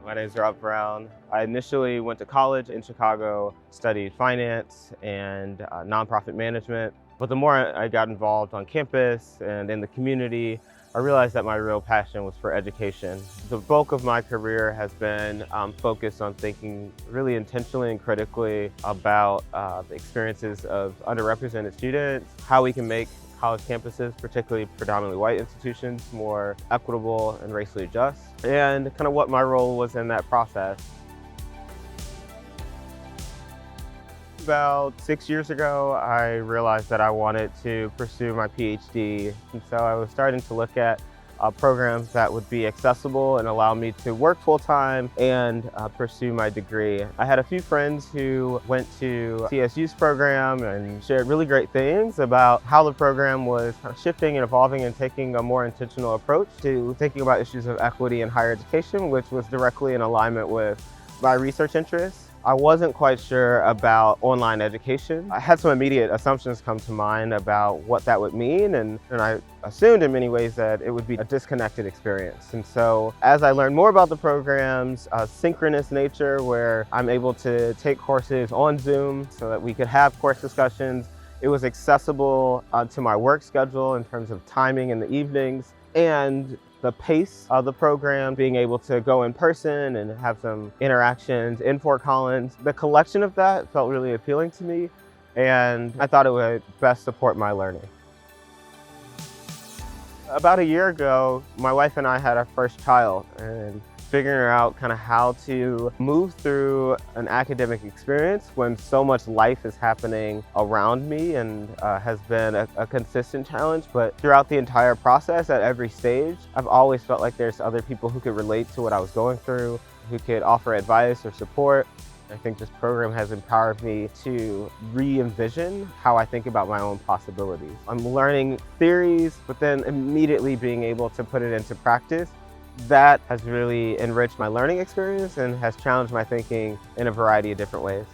My name is Rob Brown. I initially went to college in Chicago, studied finance and nonprofit management. But the more I got involved on campus and in the community, I realized that my real passion was for education. The bulk of my career has been focused on thinking really intentionally and critically about the experiences of underrepresented students, how we can make college campuses, particularly predominantly white institutions, more equitable and racially just, and kind of what my role was in that process. About 6 years ago, I realized that I wanted to pursue my PhD, and so I was starting to look at programs that would be accessible and allow me to work full-time and pursue my degree. I had a few friends who went to CSU's program and shared really great things about how the program was shifting and evolving and taking a more intentional approach to thinking about issues of equity in higher education, which was directly in alignment with my research interests. I wasn't quite sure about online education. I had some immediate assumptions come to mind about what that would mean, and I assumed in many ways that it would be a disconnected experience. And so as I learned more about the program's synchronous nature, where I'm able to take courses on Zoom so that we could have course discussions, it was accessible to my work schedule in terms of timing in the evenings, and the pace of the program, being able to go in person and have some interactions in Fort Collins. The collection of that felt really appealing to me, and I thought it would best support my learning. About a year ago, my wife and I had our first child, and figuring out kind of how to move through an academic experience when so much life is happening around me and has been a consistent challenge. But throughout the entire process, at every stage, I've always felt like there's other people who could relate to what I was going through, who could offer advice or support. I think this program has empowered me to re-envision how I think about my own possibilities. I'm learning theories, but then immediately being able to put it into practice. That has really enriched my learning experience and has challenged my thinking in a variety of different ways.